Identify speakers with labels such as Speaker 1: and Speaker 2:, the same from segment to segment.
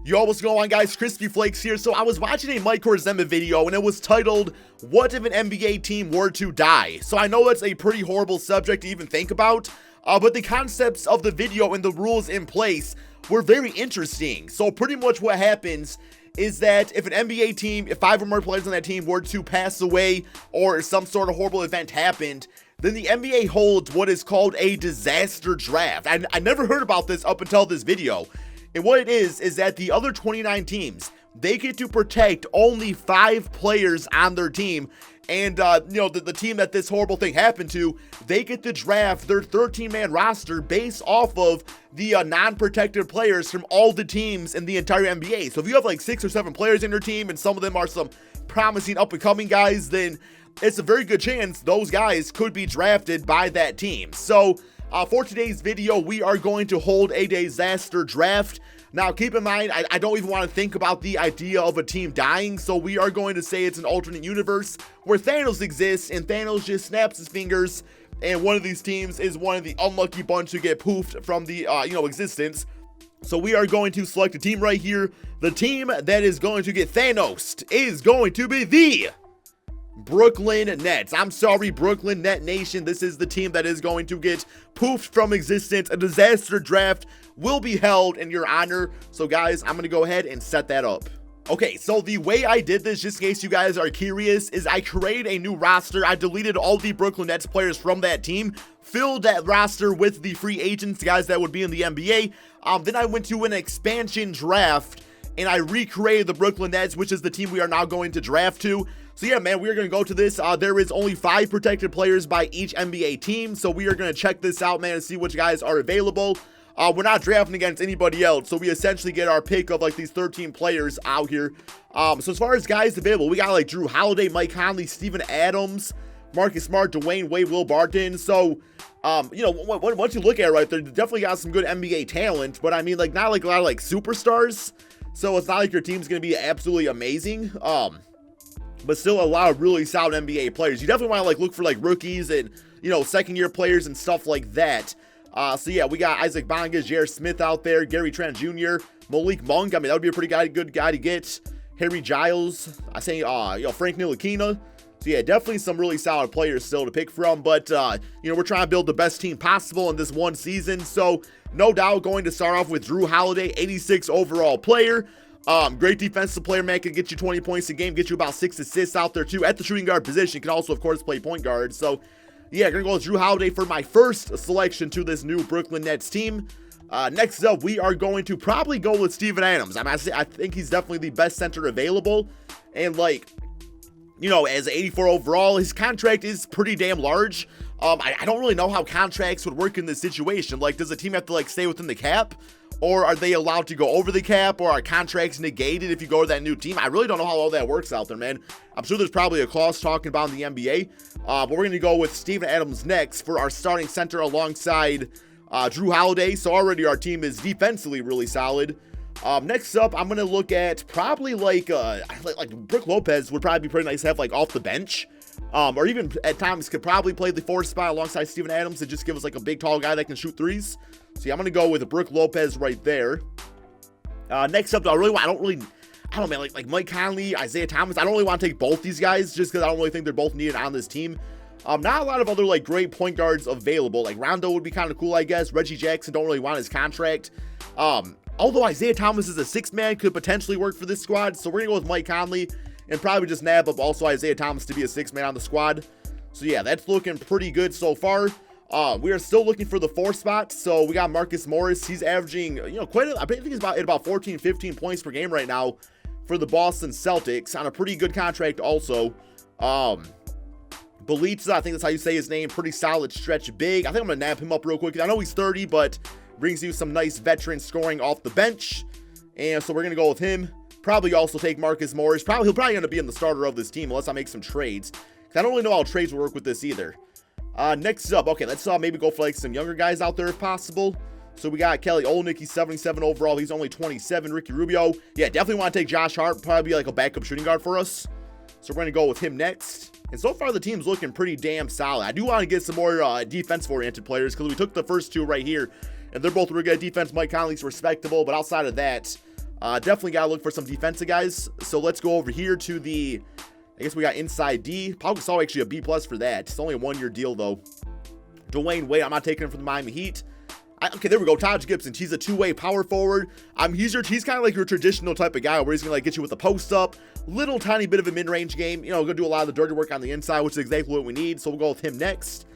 Speaker 1: Yo, what's going on, guys? KrispyFlakes here. So I was watching a Mike Korzemba video and it was titled, "What if an NBA team were to die?" So I know that's a pretty horrible subject to even think about, but the concepts of the video and the rules in place were very interesting. So pretty much what happens is that if an NBA team, if 5 or more players on that team were to pass away or some sort of horrible event happened, then the NBA holds what is called a disaster draft. I never heard about this up until this video. And what it is that the other 29 teams, they get to protect only 5 players on their team. And, the team that this horrible thing happened to, they get to draft their 13-man roster based off of the non-protected players from all the teams in the entire NBA. So if you have like 6 or 7 players in your team and some of them are some promising up-and-coming guys, then it's a very good chance those guys could be drafted by that team. So for today's video, we are going to hold a disaster draft. Now, keep in mind, I don't even want to think about the idea of a team dying, so we are going to say it's an alternate universe where Thanos exists, and Thanos just snaps his fingers, and one of these teams is one of the unlucky bunch who get poofed from the, existence. So we are going to select a team right here. The team that is going to get Thanos is going to be the Brooklyn Nets. I'm sorry, Brooklyn Net Nation. This is the team that is going to get poofed from existence. A disaster draft will be held in your honor. So guys, I'm going to go ahead and set that up. Okay, so the way I did this, just in case you guys are curious, is I created a new roster. I deleted all the Brooklyn Nets players from that team, filled that roster with the free agents, guys that would be in the NBA. Then I went to an expansion draft and I recreated the Brooklyn Nets, which is the team we are now going to draft to. So yeah, man, we're going to go to this. There is only 5 protected players by each NBA team. So we are going to check this out, man, and see which guys are available. We're not drafting against anybody else. So we essentially get our pick of like these 13 players out here. So as far as guys available, we got like Drew Holiday, Mike Conley, Steven Adams, Marcus Smart, Dwayne Wade, Will Barton. So, once you look at it right there, they definitely got some good NBA talent. But I mean, like, not like a lot of like superstars. So it's not like your team's going to be absolutely amazing. But still a lot of really solid NBA players. You definitely want to like look for like rookies and, second year players and stuff like that. So yeah, we got Isaac Bonga, J.R. Smith out there, Gary Trent Jr., Malik Monk. I mean, that would be a pretty good guy to get. Harry Giles. I say, Frank Ntilikina. So yeah, definitely some really solid players still to pick from. But, we're trying to build the best team possible in this one season. So no doubt going to start off with Drew Holiday, 86 overall player. Great defensive player, man. Can get you 20 points a game, get you about 6 assists out there too at the shooting guard position. Can also, of course, play point guard. So yeah, gonna go with Drew Holiday for my first selection to this new Brooklyn Nets team. Next up, we are going to probably go with Steven Adams. I think he's definitely the best center available. And as 84 overall, his contract is pretty damn large. I don't really know how contracts would work in this situation. Like, does the team have to like stay within the cap? Or are they allowed to go over the cap? Or are contracts negated if you go to that new team? I really don't know how all that works out there, man. I'm sure there's probably a clause talking about in the NBA. But we're going to go with Steven Adams next for our starting center alongside Drew Holiday. So already our team is defensively really solid. Next up, I'm going to look at probably like Brook Lopez would probably be pretty nice to have like off the bench. Or even at times could probably play the 4th spot alongside Steven Adams and just give us like a big tall guy that can shoot threes. So yeah, I'm going to go with Brook Lopez right there. Next up, I don't know, man, like Mike Conley, Isaiah Thomas. I don't really want to take both these guys just because I don't really think they're both needed on this team. Not a lot of other like great point guards available. Like Rondo would be kind of cool, I guess. Reggie Jackson, don't really want his contract. Although Isaiah Thomas is a 6th man, could potentially work for this squad. So we're going to go with Mike Conley and probably just nab up also Isaiah Thomas to be a 6th man on the squad. So yeah, that's looking pretty good so far. We are still looking for the 4th spot. So we got Marcus Morris. He's averaging, I think he's about 14, 15 points per game right now for the Boston Celtics on a pretty good contract also. Belitza, I think that's how you say his name. Pretty solid stretch big. I think I'm going to nab him up real quick. I know he's 30, but brings you some nice veteran scoring off the bench. And so we're going to go with him. Probably also take Marcus Morris. He'll probably end up being the starter of this team unless I make some trades. I don't really know how trades will work with this either. Next up, okay, let's maybe go for like some younger guys out there if possible. So we got Kelly Olynyk, he's 77 overall. He's only 27. Ricky Rubio. Yeah, definitely want to take Josh Hart. Probably be like a backup shooting guard for us. So we're going to go with him next. And so far, the team's looking pretty damn solid. I do want to get some more defense-oriented players because we took the first 2 right here. And they're both really good defense. Mike Conley's respectable. But outside of that, Definitely got to look for some defensive guys. So let's go over here to the, I guess we got inside D. Pau Gasol actually a B+ for that. It's only a 1-year deal, though. Dwayne Wade, I'm not taking him from the Miami Heat. Okay, there we go. Taj Gibson. He's a 2-way power forward. He's kind of like your traditional type of guy where he's going to like get you with the post up, little tiny bit of a mid-range game. You know, going to do a lot of the dirty work on the inside, which is exactly what we need. So we'll go with him next.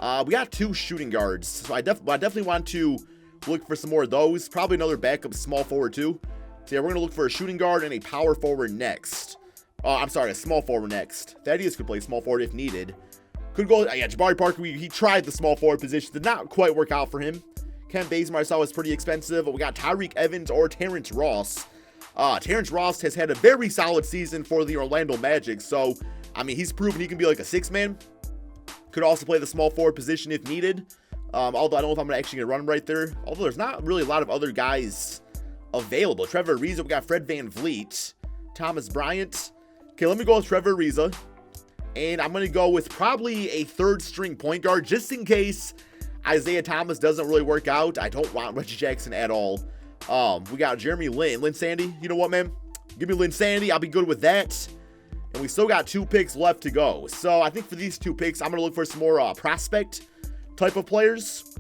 Speaker 1: We got 2 shooting guards. So I definitely want to look for some more of those. Probably another backup small forward too. So yeah, we're going to look for a shooting guard and a power forward next. I'm sorry, a small forward next. Thaddeus could play small forward if needed. Could go, yeah, Jabari Parker, he tried the small forward position. Did not quite work out for him. Ken Bazemore I saw was pretty expensive. But we got Tyreke Evans or Terrence Ross. Terrence Ross has had a very solid season for the Orlando Magic. So, I mean, he's proven he can be like a 6-man. Could also play the small forward position if needed. Although I don't know if I'm actually going to run him right there. Although there's not really a lot of other guys available. Trevor Ariza, we got Fred VanVleet. Thomas Bryant. Okay, let me go with Trevor Ariza. And I'm going to go with probably a 3rd-string point guard just in case Isaiah Thomas doesn't really work out. I don't want Reggie Jackson at all. We got Jeremy Lin Sandy. You know what, man? Give me Lin Sandy. I'll be good with that. And we still got 2 picks left to go. So I think for these 2 picks, I'm going to look for some more prospect type of players.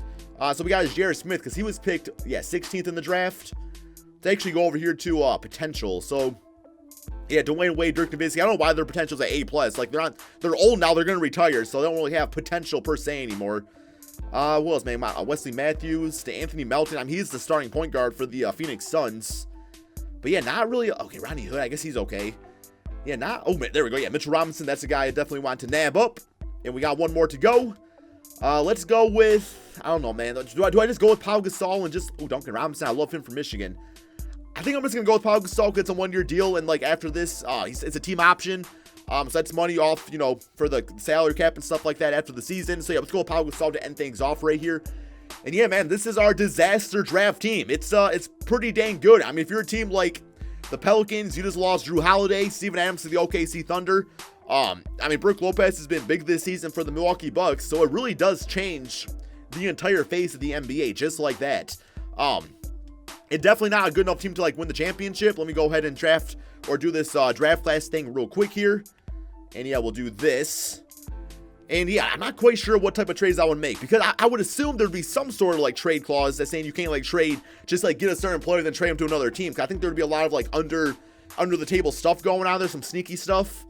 Speaker 1: So we got J.R. Smith because he was picked, 16th in the draft. Let's actually go over here to potential. So, yeah, Dwayne Wade, Dirk Nowitzki. I don't know why their potential's at A+. Like, they're old now. They're going to retire, so they don't really have potential per se anymore. What else, man? Wesley Matthews to Anthony Melton. I mean, he's the starting point guard for the Phoenix Suns. But yeah, not really. Okay, Ronnie Hood. I guess he's okay. Yeah, not. Oh, man, there we go. Yeah, Mitchell Robinson. That's a guy I definitely want to nab up. And we got 1 more to go. Let's go with, I don't know, man. Do I just go with Pau Gasol and just, Duncan Robinson? I love him from Michigan. I think I'm just going to go with Pau Gasol because it's a 1-year deal. And like after this, it's a team option. So that's money off, you know, for the salary cap and stuff like that after the season. So yeah, let's go with Pau Gasol to end things off right here. And yeah, man, this is our disaster draft team. It's pretty dang good. I mean, if you're a team like the Pelicans, you just lost Drew Holiday, Steven Adams to the OKC Thunder. I mean, Brook Lopez has been big this season for the Milwaukee Bucks. So it really does change the entire face of the NBA just like that. It's definitely not a good enough team to like win the championship. Let me go ahead and draft or do this draft class thing real quick here. And yeah, we'll do this. And yeah, I'm not quite sure what type of trades I would make because I would assume there'd be some sort of like trade clause that's saying you can't like trade, just like get a certain player then trade him to another team. Cause I think there'd be a lot of like under the table stuff going on there, some sneaky stuff.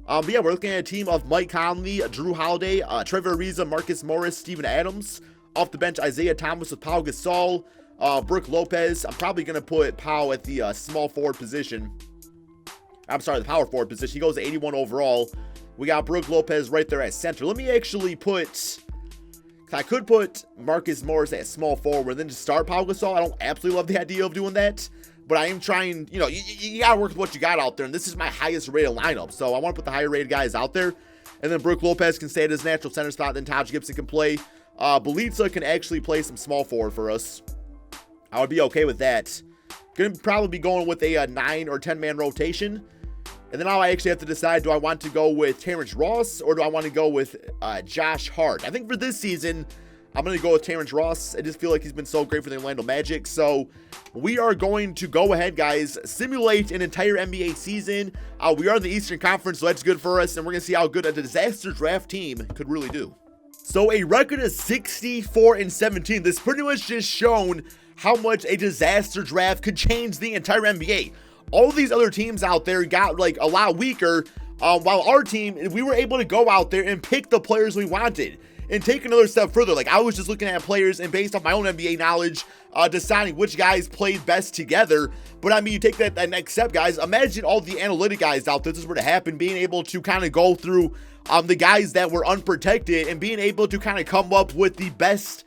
Speaker 1: But yeah, we're looking at a team of Mike Conley, Drew Holiday, Trevor Ariza, Marcus Morris, Steven Adams. Off the bench, Isaiah Thomas with Pau Gasol, Brook Lopez. I'm probably going to put Pau at the small forward position. I'm sorry, the power forward position. He goes to 81 overall. We got Brook Lopez right there at center. Let me actually put, I could put Marcus Morris at small forward and then just start Pau Gasol. I don't absolutely love the idea of doing that, but I am trying, you know, you got to work with what you got out there. And this is my highest rated lineup. So I want to put the higher rated guys out there. And then Brook Lopez can stay at his natural center spot. Then Taj Gibson can play. Bjelica can actually play some small forward for us. I would be okay with that. Going to probably be going with a 9 or 10 man rotation. And then now I actually have to decide, do I want to go with Terrence Ross or do I want to go with Josh Hart? I think for this season, I'm going to go with Terrence Ross. I just feel like he's been so great for the Orlando Magic. So we are going to go ahead, guys, simulate an entire NBA season. We are in the Eastern Conference, so that's good for us. And we're going to see how good a disaster draft team could really do. So a record of 64-17. This pretty much just shown how much a disaster draft could change the entire NBA. All these other teams out there got like a lot weaker, while our team, we were able to go out there and pick the players we wanted and take another step further. Like I was just looking at players and based off my own NBA knowledge, deciding which guys played best together. But I mean, you take that next step, guys. Imagine all the analytic guys out there, this is were to happen, being able to kind of go through the guys that were unprotected and being able to kind of come up with the best,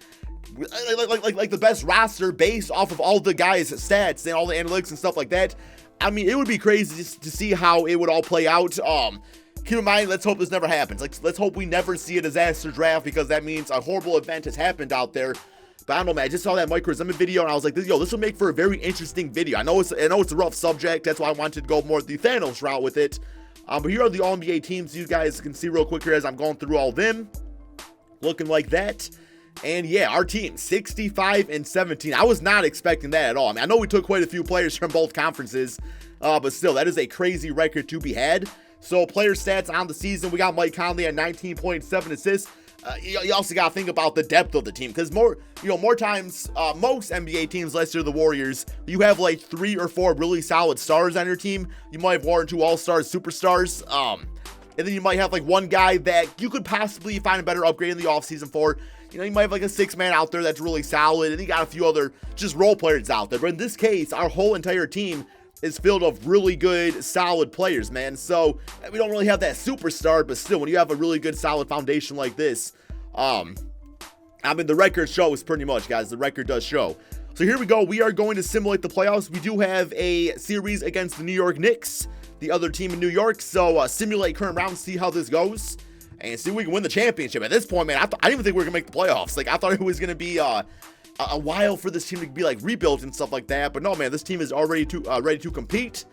Speaker 1: like the best roster based off of all the guys' stats and all the analytics and stuff like that. I mean, it would be crazy to see how it would all play out. Keep in mind, let's hope this never happens. Like, let's hope we never see a disaster draft because that means a horrible event has happened out there. But I don't know, man. I just saw that Mike Korzemba video and I was like, this will make for a very interesting video. I know it's a rough subject. That's why I wanted to go more the Thanos route with it. But here are the All-NBA teams. You guys can see real quick here as I'm going through all of them. Looking like that. And yeah, our team 65-17. I was not expecting that at all. I mean, I know we took quite a few players from both conferences, but still, that is a crazy record to be had. So player stats on the season, we got Mike Conley at 19.7 assists. You also got to think about the depth of the team, because more times, most NBA teams, let's say the Warriors, you have like 3 or 4 really solid stars on your team. You might have 1 or 2 all-stars, superstars, and then you might have like one guy that you could possibly find a better upgrade in the offseason for. You might have like a 6-man out there that's really solid, and you got a few other just role players out there. But in this case, our whole entire team is filled of really good, solid players, man. So we don't really have that superstar, but still, when you have a really good, solid foundation like this, I mean, the record shows pretty much, guys. The record does show. So here we go. We are going to simulate the playoffs. We do have a series against the New York Knicks, the other team in New York. So simulate current round, see how this goes, and see if we can win the championship. At this point, man, I didn't even think we were going to make the playoffs. Like, I thought it was going to be a while for this team to be like rebuilt and stuff like that, but no, man, this team is already ready to compete.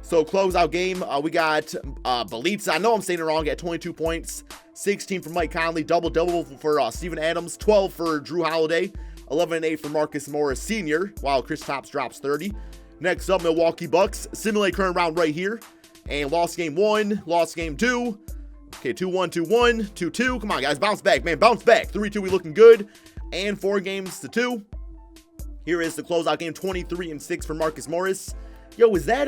Speaker 1: So closeout game, we got Belitza, I know I'm saying it wrong, at 22 points, 16 for Mike Conley, double for Steven Adams, 12 for Drew Holiday, 11 and 8 for Marcus Morris Sr., while Kristaps drops 30. Next up, Milwaukee Bucks, simulate current round right here, and lost game 1, lost game 2, okay, 2-1, 2-1, 2-2, come on guys, bounce back, man, bounce back, 3-2, we looking good. And 4 games to 2. Here is the closeout game, 23-6 for Marcus Morris. Yo, is that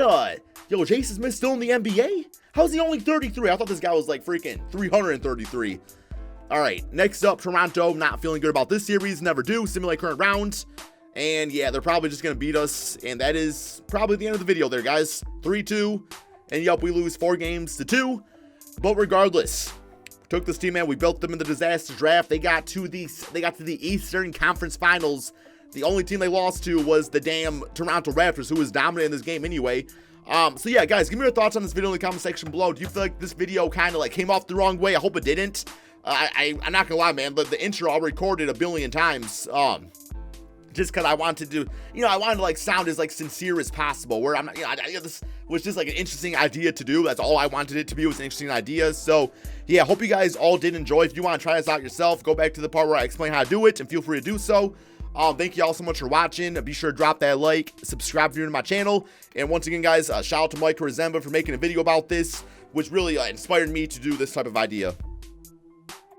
Speaker 1: Jason Smith still in the NBA? How's he only 33? I thought this guy was like freaking 333. All right, next up, Toronto. Not feeling good about this series. Never do. Simulate current round. And yeah, they're probably just gonna beat us. And that is probably the end of the video there, guys. 3-2. And yup, we lose 4 games to 2. But regardless, took this team, man. We built them in the disaster draft. They got to the Eastern Conference Finals. The only team they lost to was the damn Toronto Raptors, who was dominant in this game anyway. So yeah, guys, give me your thoughts on this video in the comment section below. Do you feel like this video kind of like came off the wrong way? I hope it didn't. I'm not gonna lie, man, but the intro I recorded a billion times. Just because I wanted to, I wanted to like sound as like sincere as possible, where I'm not, this was just like an interesting idea to do. That's all I wanted it to be, was an interesting idea. So yeah, hope you guys all did enjoy. If you want to try this out yourself, go back to the part where I explain how to do it, and feel free to do so. Thank you all so much for watching. Be sure to drop that like, subscribe if you're new to my channel, and once again, guys, shout out to Mike Korzemba for making a video about this, which really inspired me to do this type of idea.